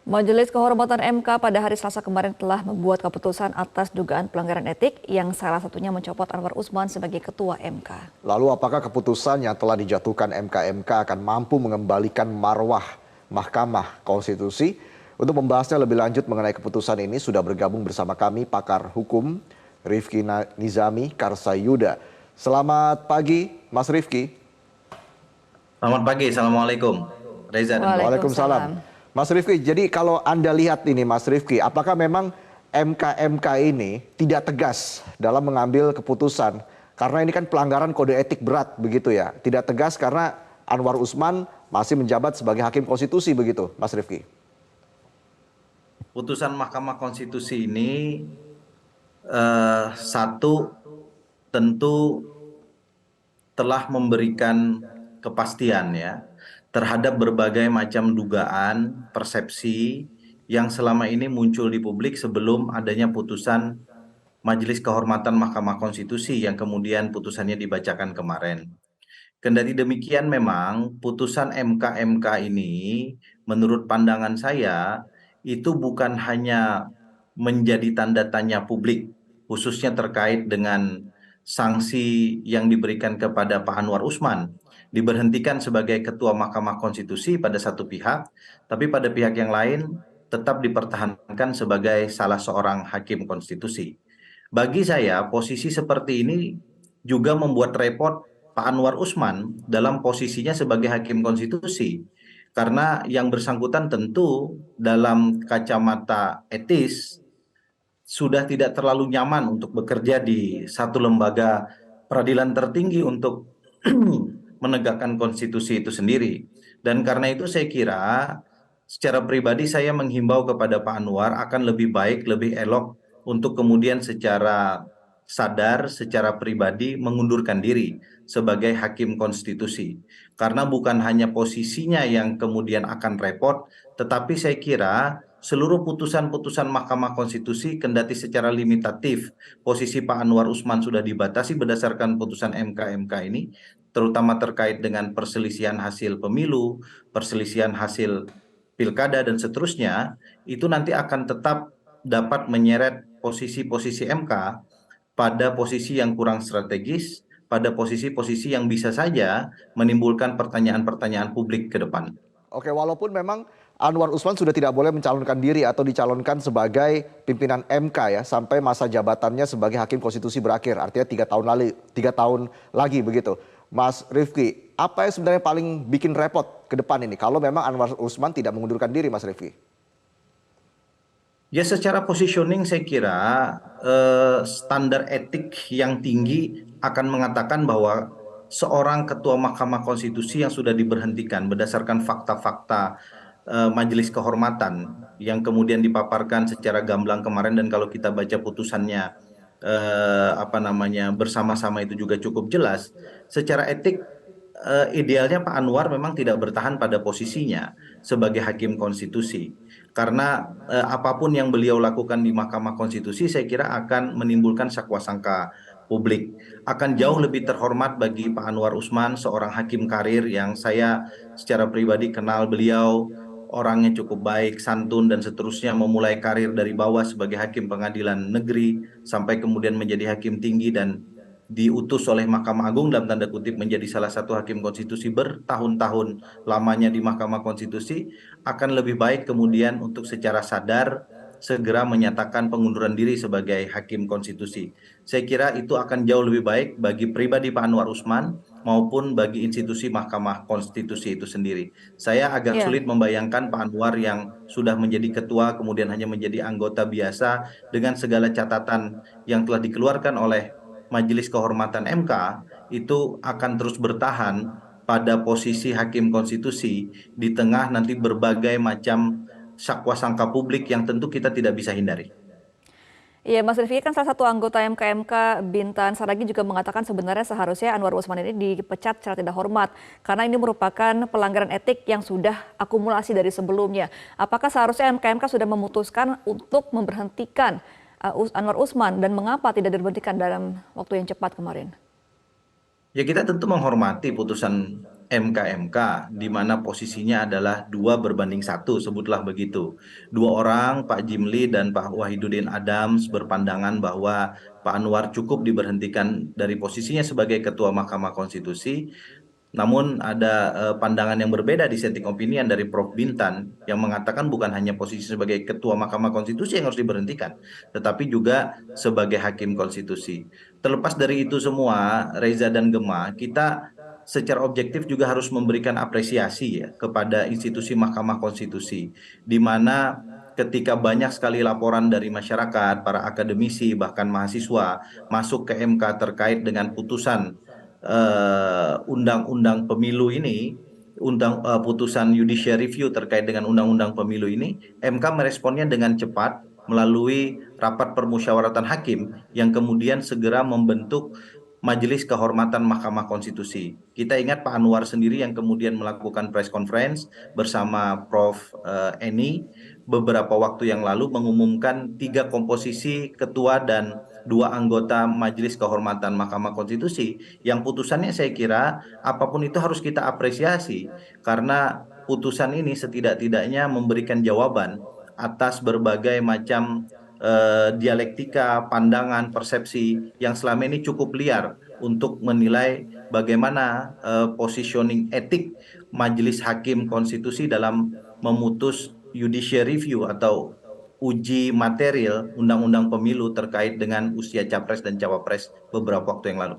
Majelis Kehormatan MK pada hari Selasa kemarin telah membuat keputusan atas dugaan pelanggaran etik yang salah satunya mencopot Anwar Usman sebagai Ketua MK. Lalu apakah keputusan yang telah dijatuhkan MK akan mampu mengembalikan marwah Mahkamah Konstitusi? Untuk membahasnya lebih lanjut mengenai keputusan ini sudah bergabung bersama kami pakar hukum Rifki Nizami Karsayuda. Selamat pagi Mas Rifki. Selamat pagi, Assalamualaikum. Reza dan Bro. Waalaikumsalam. Mas Rifki, jadi kalau Anda lihat ini Mas Rifki, apakah memang MK ini tidak tegas dalam mengambil keputusan? Karena ini kan pelanggaran kode etik berat begitu ya. Tidak tegas karena Anwar Usman masih menjabat sebagai hakim konstitusi begitu, Mas Rifki. Putusan Mahkamah Konstitusi ini satu tentu telah memberikan kepastian ya terhadap berbagai macam dugaan, persepsi yang selama ini muncul di publik sebelum adanya putusan Majelis Kehormatan Mahkamah Konstitusi yang kemudian putusannya dibacakan kemarin. Kendati demikian memang putusan MK ini menurut pandangan saya itu bukan hanya menjadi tanda tanya publik khususnya terkait dengan sanksi yang diberikan kepada Pak Anwar Usman diberhentikan sebagai Ketua Mahkamah Konstitusi pada satu pihak, tapi pada pihak yang lain tetap dipertahankan sebagai salah seorang hakim konstitusi. Bagi saya posisi seperti ini juga membuat repot Pak Anwar Usman dalam posisinya sebagai hakim konstitusi. Karena yang bersangkutan tentu dalam kacamata etis sudah tidak terlalu nyaman untuk bekerja di satu lembaga peradilan tertinggi untuk menegakkan konstitusi itu sendiri. Dan karena itu saya kira secara pribadi saya menghimbau kepada Pak Anwar akan lebih baik, lebih elok untuk kemudian secara sadar, secara pribadi mengundurkan diri sebagai hakim konstitusi. Karena bukan hanya posisinya yang kemudian akan repot, tetapi saya kira seluruh putusan-putusan Mahkamah Konstitusi kendati secara limitatif posisi Pak Anwar Usman sudah dibatasi berdasarkan putusan MK ini, terutama terkait dengan perselisihan hasil pemilu, perselisihan hasil pilkada dan seterusnya, itu nanti akan tetap dapat menyeret posisi-posisi MK pada posisi yang kurang strategis, pada posisi-posisi yang bisa saja menimbulkan pertanyaan-pertanyaan publik ke depan. Oke, walaupun memang Anwar Usman sudah tidak boleh mencalonkan diri atau dicalonkan sebagai pimpinan MK ya sampai masa jabatannya sebagai hakim konstitusi berakhir, artinya 3 tahun lagi begitu. Mas Rifki, apa yang sebenarnya paling bikin repot ke depan ini kalau memang Anwar Usman tidak mengundurkan diri, Mas Rifki? Ya secara positioning saya kira standar etik yang tinggi akan mengatakan bahwa seorang ketua Mahkamah Konstitusi yang sudah diberhentikan berdasarkan fakta-fakta Majelis Kehormatan yang kemudian dipaparkan secara gamblang kemarin dan kalau kita baca putusannya bersama-sama itu juga cukup jelas. Secara etik idealnya Pak Anwar memang tidak bertahan pada posisinya sebagai hakim konstitusi. Karena apapun yang beliau lakukan di Mahkamah Konstitusi saya kira akan menimbulkan sakwasangka publik. Akan jauh lebih terhormat bagi Pak Anwar Usman, seorang hakim karir yang saya secara pribadi kenal beliau, orangnya cukup baik, santun dan seterusnya, memulai karir dari bawah sebagai hakim pengadilan negeri sampai kemudian menjadi hakim tinggi dan diutus oleh Mahkamah Agung dalam tanda kutip menjadi salah satu hakim konstitusi bertahun-tahun lamanya di Mahkamah Konstitusi, akan lebih baik kemudian untuk secara sadar segera menyatakan pengunduran diri sebagai hakim konstitusi. Saya kira itu akan jauh lebih baik bagi pribadi Pak Anwar Usman maupun bagi institusi Mahkamah Konstitusi itu sendiri. Saya agak sulit membayangkan Pak Anwar yang sudah menjadi ketua kemudian hanya menjadi anggota biasa dengan segala catatan yang telah dikeluarkan oleh Majelis Kehormatan MK itu akan terus bertahan pada posisi hakim konstitusi di tengah nanti berbagai macam sakwasangka publik yang tentu kita tidak bisa hindari. Iya, Mas Rifki kan salah satu anggota MK Bintan Saragi juga mengatakan sebenarnya seharusnya Anwar Usman ini dipecat secara tidak hormat karena ini merupakan pelanggaran etik yang sudah akumulasi dari sebelumnya. Apakah seharusnya MK sudah memutuskan untuk memberhentikan Anwar Usman dan mengapa tidak diberhentikan dalam waktu yang cepat kemarin? Ya kita tentu menghormati putusan MK-MK, di mana posisinya adalah 2 berbanding 1, sebutlah begitu. Dua orang, Pak Jimli dan Pak Wahidudin Adams, berpandangan bahwa Pak Anwar cukup diberhentikan dari posisinya sebagai Ketua Mahkamah Konstitusi. Namun ada pandangan yang berbeda, dissenting opinion dari Prof. Bintan yang mengatakan bukan hanya posisi sebagai Ketua Mahkamah Konstitusi yang harus diberhentikan, tetapi juga sebagai Hakim Konstitusi. Terlepas dari itu semua, Reza dan Gemma, kita secara objektif juga harus memberikan apresiasi ya kepada institusi Mahkamah Konstitusi, di mana ketika banyak sekali laporan dari masyarakat, para akademisi, bahkan mahasiswa masuk ke MK terkait dengan putusan undang-undang pemilu ini, putusan judicial review terkait dengan undang-undang pemilu ini, MK meresponnya dengan cepat melalui rapat permusyawaratan hakim yang kemudian segera membentuk Majelis Kehormatan Mahkamah Konstitusi. Kita ingat Pak Anwar sendiri yang kemudian melakukan press conference bersama Prof. Eni beberapa waktu yang lalu mengumumkan 3 komposisi ketua dan 2 anggota Majelis Kehormatan Mahkamah Konstitusi, yang putusannya saya kira apapun itu harus kita apresiasi, karena putusan ini setidak-tidaknya memberikan jawaban atas berbagai macam dialektika, pandangan, persepsi yang selama ini cukup liar untuk menilai bagaimana positioning etik Majelis Hakim Konstitusi dalam memutus judicial review atau uji material undang-undang pemilu terkait dengan usia capres dan cawapres beberapa waktu yang lalu.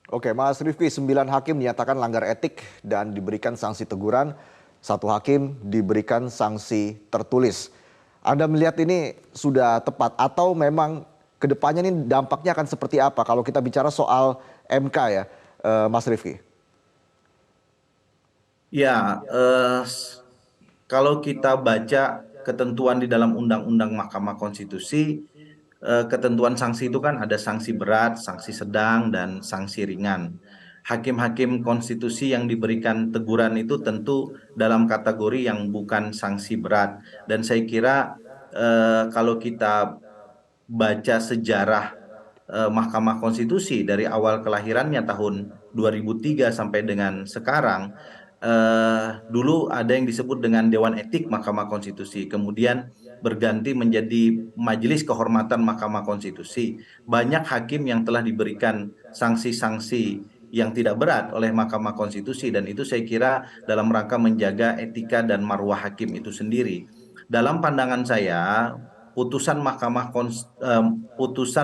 Oke, Mas Rifki, 9 hakim dinyatakan langgar etik dan diberikan sanksi teguran, 1 hakim diberikan sanksi tertulis. Anda melihat ini sudah tepat atau memang kedepannya ini dampaknya akan seperti apa kalau kita bicara soal MK ya, Mas Rifki? Ya, kalau kita baca ketentuan di dalam Undang-Undang Mahkamah Konstitusi, ketentuan sanksi itu kan ada sanksi berat, sanksi sedang, dan sanksi ringan. Hakim-hakim konstitusi yang diberikan teguran itu tentu dalam kategori yang bukan sanksi berat. Dan saya kira kalau kita baca sejarah Mahkamah Konstitusi dari awal kelahirannya tahun 2003 sampai dengan sekarang, dulu ada yang disebut dengan Dewan Etik Mahkamah Konstitusi, kemudian berganti menjadi Majelis Kehormatan Mahkamah Konstitusi. Banyak hakim yang telah diberikan sanksi-sanksi yang tidak berat oleh Mahkamah Konstitusi, dan itu saya kira dalam rangka menjaga etika dan marwah hakim itu sendiri. Dalam pandangan saya, putusan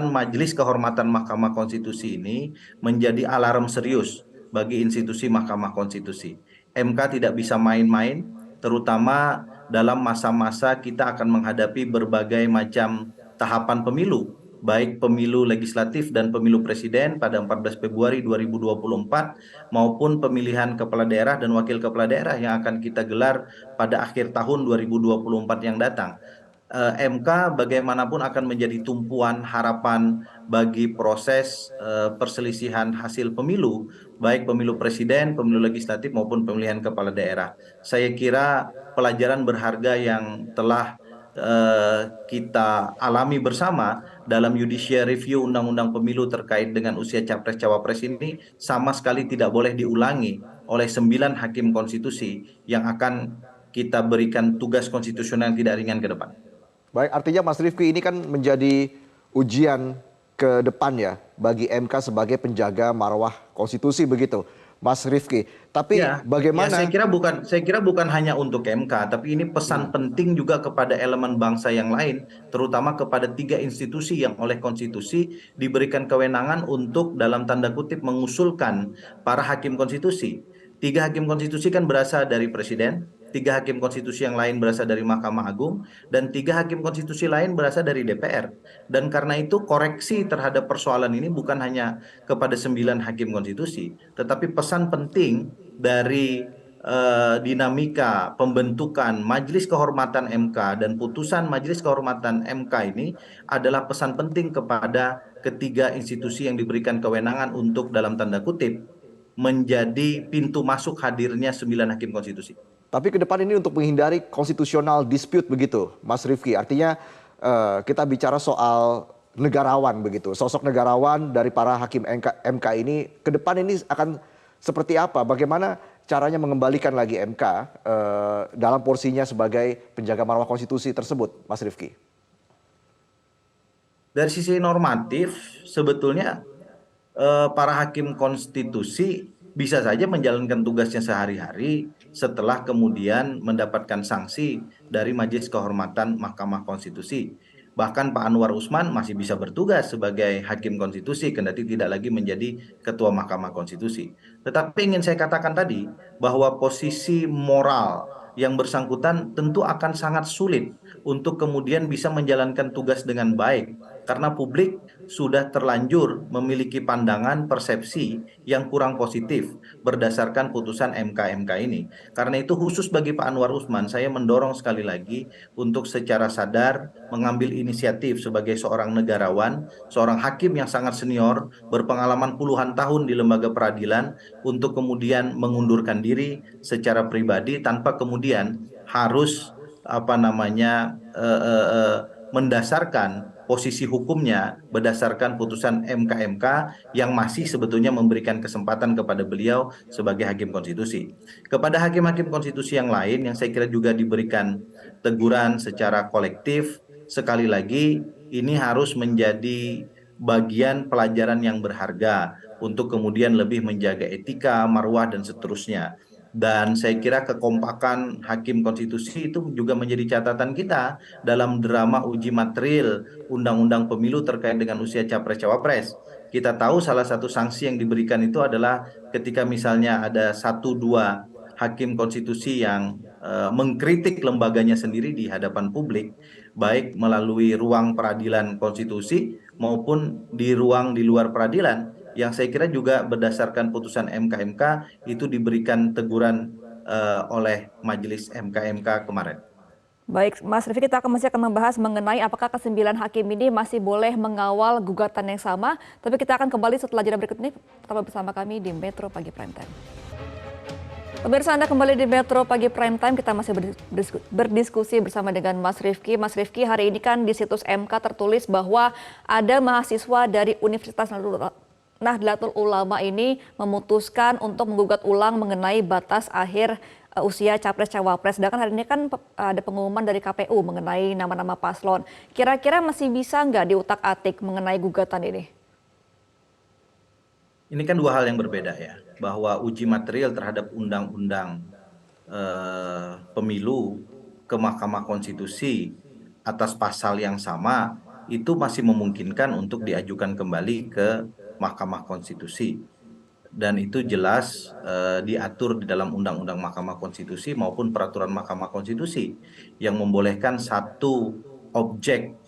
Majelis Kehormatan Mahkamah Konstitusi ini menjadi alarm serius bagi institusi Mahkamah Konstitusi. MK tidak bisa main-main, terutama dalam masa-masa kita akan menghadapi berbagai macam tahapan pemilu, baik pemilu legislatif dan pemilu presiden pada 14 Februari 2024 maupun pemilihan kepala daerah dan wakil kepala daerah yang akan kita gelar pada akhir tahun 2024 yang datang. MK bagaimanapun akan menjadi tumpuan harapan bagi proses perselisihan hasil pemilu, baik pemilu presiden, pemilu legislatif maupun pemilihan kepala daerah. Saya kira pelajaran berharga yang telah kita alami bersama dalam judicial review undang-undang pemilu terkait dengan usia capres cawapres ini sama sekali tidak boleh diulangi oleh 9 hakim konstitusi yang akan kita berikan tugas konstitusional yang tidak ringan ke depan. Baik, artinya Mas Rifki ini kan menjadi ujian ke depan ya bagi MK sebagai penjaga marwah konstitusi begitu, Mas Rifki. Tapi Ya, bagaimana? saya kira bukan hanya untuk MK, tapi ini pesan penting juga kepada elemen bangsa yang lain, terutama kepada 3 institusi yang oleh konstitusi diberikan kewenangan untuk dalam tanda kutip mengusulkan para hakim konstitusi. 3 hakim konstitusi kan berasal dari presiden, 3 hakim konstitusi yang lain berasal dari Mahkamah Agung, dan 3 hakim konstitusi lain berasal dari DPR. Dan karena itu koreksi terhadap persoalan ini bukan hanya kepada 9 hakim konstitusi, tetapi pesan penting dari dinamika pembentukan Majelis Kehormatan MK dan putusan Majelis Kehormatan MK ini adalah pesan penting kepada ketiga institusi yang diberikan kewenangan untuk dalam tanda kutip menjadi pintu masuk hadirnya 9 hakim konstitusi. Tapi ke depan ini untuk menghindari constitutional dispute begitu, Mas Rifki. Artinya kita bicara soal negarawan begitu. Sosok negarawan dari para hakim MK ini ke depan ini akan seperti apa? Bagaimana caranya mengembalikan lagi MK dalam porsinya sebagai penjaga marwah konstitusi tersebut, Mas Rifki? Dari sisi normatif, sebetulnya para hakim konstitusi bisa saja menjalankan tugasnya sehari-hari setelah kemudian mendapatkan sanksi dari Majelis Kehormatan Mahkamah Konstitusi. Bahkan Pak Anwar Usman masih bisa bertugas sebagai hakim konstitusi, kendati tidak lagi menjadi ketua Mahkamah Konstitusi. Tetapi ingin saya katakan tadi bahwa posisi moral yang bersangkutan tentu akan sangat sulit untuk kemudian bisa menjalankan tugas dengan baik, karena publik sudah terlanjur memiliki pandangan persepsi yang kurang positif berdasarkan putusan MK-MK ini. Karena itu khusus bagi Pak Anwar Usman, saya mendorong sekali lagi untuk secara sadar mengambil inisiatif sebagai seorang negarawan, seorang hakim yang sangat senior, berpengalaman puluhan tahun di lembaga peradilan, untuk kemudian mengundurkan diri secara pribadi tanpa kemudian harus mendasarkan posisi hukumnya berdasarkan putusan MK-MK yang masih sebetulnya memberikan kesempatan kepada beliau sebagai hakim konstitusi. Kepada hakim-hakim konstitusi yang lain yang saya kira juga diberikan teguran secara kolektif, sekali lagi ini harus menjadi bagian pelajaran yang berharga untuk kemudian lebih menjaga etika, marwah, dan seterusnya. Dan saya kira kekompakan hakim konstitusi itu juga menjadi catatan kita dalam drama uji material undang-undang pemilu terkait dengan usia capres-cawapres. Kita tahu salah satu sanksi yang diberikan itu adalah ketika misalnya ada satu dua hakim konstitusi yang mengkritik lembaganya sendiri di hadapan publik, baik melalui ruang peradilan konstitusi maupun di ruang di luar peradilan, yang saya kira juga berdasarkan putusan MK-MK itu diberikan teguran oleh Majelis MK-MK kemarin. Baik, Mas Rifki, kita masih akan membahas mengenai apakah ke-9 hakim ini masih boleh mengawal gugatan yang sama. Tapi kita akan kembali setelah jeda berikut ini. Tetap bersama kami di Metro Pagi Prime Time. Pemirsa, Anda kembali di Metro Pagi Prime Time. Kita masih berdiskusi bersama dengan Mas Rifki. Mas Rifki, hari ini kan di situs MK tertulis bahwa ada mahasiswa dari Universitas Nahdlatul Ulama ini memutuskan untuk menggugat ulang mengenai batas akhir usia capres-cawapres. Sedangkan hari ini kan ada pengumuman dari KPU mengenai nama-nama paslon. Kira-kira masih bisa nggak diutak-atik mengenai gugatan ini? Ini kan dua hal yang berbeda ya, bahwa uji material terhadap undang-undang pemilu ke Mahkamah Konstitusi atas pasal yang sama itu masih memungkinkan untuk diajukan kembali ke Mahkamah Konstitusi. Dan itu jelas diatur di dalam Undang-Undang Mahkamah Konstitusi maupun Peraturan Mahkamah Konstitusi yang membolehkan satu objek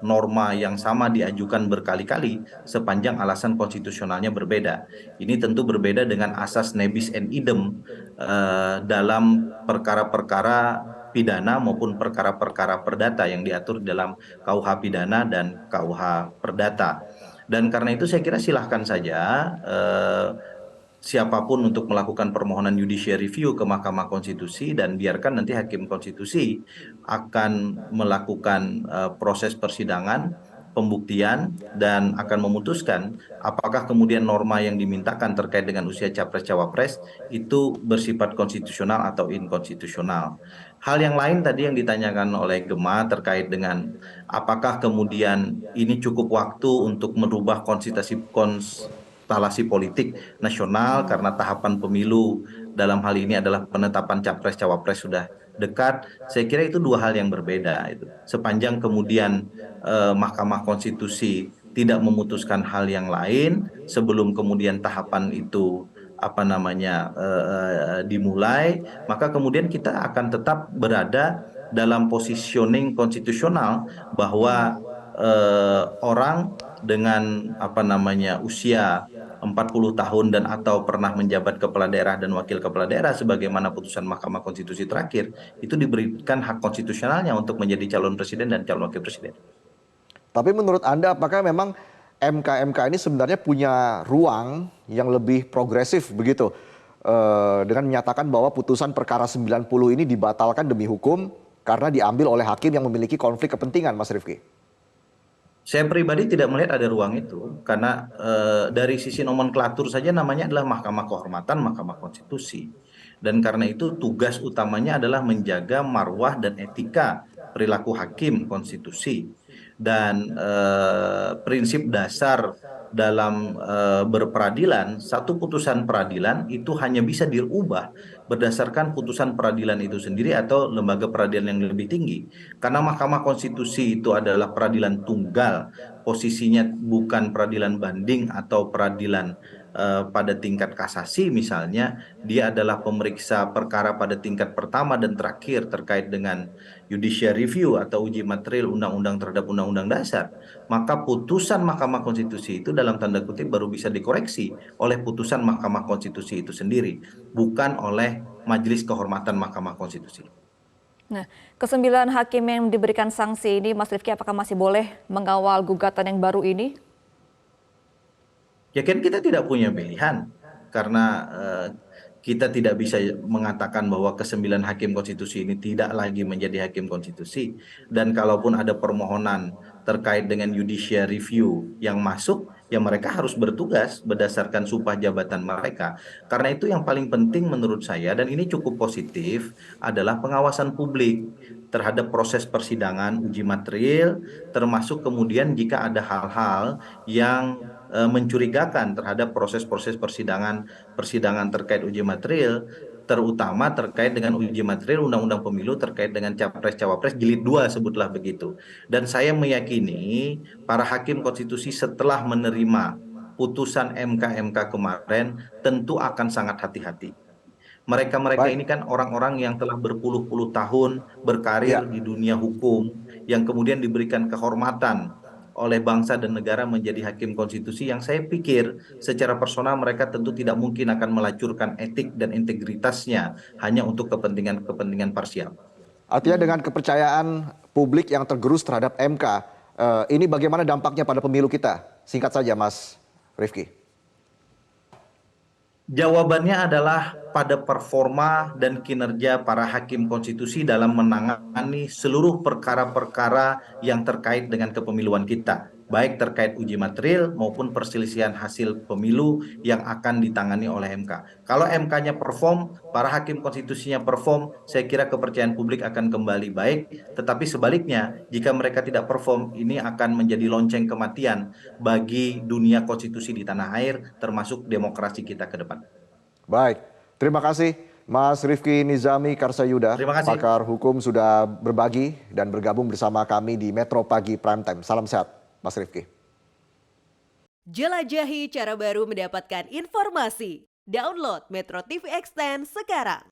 norma yang sama diajukan berkali-kali sepanjang alasan konstitusionalnya berbeda. Ini tentu berbeda dengan asas nebis and idem dalam perkara-perkara pidana maupun perkara-perkara perdata yang diatur dalam KUH pidana dan KUH perdata. Dan karena itu saya kira silahkan saja siapapun untuk melakukan permohonan judicial review ke Mahkamah Konstitusi, dan biarkan nanti Hakim Konstitusi akan melakukan proses persidangan, pembuktian, dan akan memutuskan apakah kemudian norma yang dimintakan terkait dengan usia capres-cawapres itu bersifat konstitusional atau inkonstitusional. Hal yang lain tadi yang ditanyakan oleh Gema terkait dengan apakah kemudian ini cukup waktu untuk merubah konstelasi politik nasional karena tahapan pemilu dalam hal ini adalah penetapan capres-cawapres sudah dekat. Saya kira itu dua hal yang berbeda. Sepanjang kemudian Mahkamah Konstitusi tidak memutuskan hal yang lain sebelum kemudian tahapan itu dimulai, maka kemudian kita akan tetap berada dalam positioning konstitusional bahwa orang dengan usia 40 tahun dan atau pernah menjabat kepala daerah dan wakil kepala daerah sebagaimana putusan Mahkamah Konstitusi terakhir itu diberikan hak konstitusionalnya untuk menjadi calon presiden dan calon wakil presiden. Tapi menurut Anda apakah memang MK-MK ini sebenarnya punya ruang yang lebih progresif begitu dengan menyatakan bahwa putusan perkara 90 ini dibatalkan demi hukum karena diambil oleh hakim yang memiliki konflik kepentingan, Mas Rifki? Saya pribadi tidak melihat ada ruang itu karena dari sisi nomenklatur saja namanya adalah Mahkamah Kehormatan Mahkamah Konstitusi. Dan karena itu tugas utamanya adalah menjaga marwah dan etika perilaku hakim konstitusi. Dan prinsip dasar dalam berperadilan, satu putusan peradilan itu hanya bisa dirubah berdasarkan putusan peradilan itu sendiri atau lembaga peradilan yang lebih tinggi. Karena Mahkamah Konstitusi itu adalah peradilan tunggal, posisinya bukan peradilan banding atau peradilan pada tingkat kasasi misalnya, dia adalah pemeriksa perkara pada tingkat pertama dan terakhir terkait dengan judicial review atau uji material undang-undang terhadap undang-undang dasar. Maka putusan Mahkamah Konstitusi itu dalam tanda kutip baru bisa dikoreksi oleh putusan Mahkamah Konstitusi itu sendiri, bukan oleh Majelis Kehormatan Mahkamah Konstitusi. Nah, ke-9 hakim yang diberikan sanksi ini, Mas Rifki, apakah masih boleh mengawal gugatan yang baru ini? Ya kan kita tidak punya pilihan karena kita tidak bisa mengatakan bahwa ke-9 hakim konstitusi ini tidak lagi menjadi hakim konstitusi, dan kalaupun ada permohonan terkait dengan judicial review yang masuk, ya mereka harus bertugas berdasarkan sumpah jabatan mereka. Karena itu yang paling penting menurut saya, dan ini cukup positif, adalah pengawasan publik terhadap proses persidangan uji material, termasuk kemudian jika ada hal-hal yang mencurigakan terhadap proses-proses persidangan terkait uji material, terutama terkait dengan uji material Undang-Undang Pemilu terkait dengan Capres-Cawapres Jilid 2 sebutlah begitu. Dan saya meyakini para hakim konstitusi setelah menerima putusan MK kemarin tentu akan sangat hati-hati. Mereka-mereka Baik, ini kan orang-orang yang telah berpuluh-puluh tahun ya. berkarir di dunia hukum, yang kemudian diberikan kehormatan oleh bangsa dan negara menjadi hakim konstitusi, yang saya pikir secara personal mereka tentu tidak mungkin akan melacurkan etik dan integritasnya hanya untuk kepentingan-kepentingan parsial. Artinya dengan kepercayaan publik yang tergerus terhadap MK, ini bagaimana dampaknya pada pemilu kita? Singkat saja, Mas Rifki. Jawabannya adalah pada performa dan kinerja para hakim konstitusi dalam menangani seluruh perkara-perkara yang terkait dengan kepemiluan kita, baik terkait uji material maupun perselisihan hasil pemilu yang akan ditangani oleh MK. Kalau MK-nya perform, para hakim konstitusinya perform, saya kira kepercayaan publik akan kembali baik. Tetapi sebaliknya, jika mereka tidak perform, ini akan menjadi lonceng kematian bagi dunia konstitusi di tanah air, termasuk demokrasi kita ke depan. Baik, terima kasih Mas Rifki Nizami Karsayuda, Terima kasih. pakar hukum sudah berbagi dan bergabung bersama kami di Metro Pagi Prime Time. Salam sehat, Mas Rifki. Jelajahi cara baru mendapatkan informasi. Download Metro TV Extend sekarang.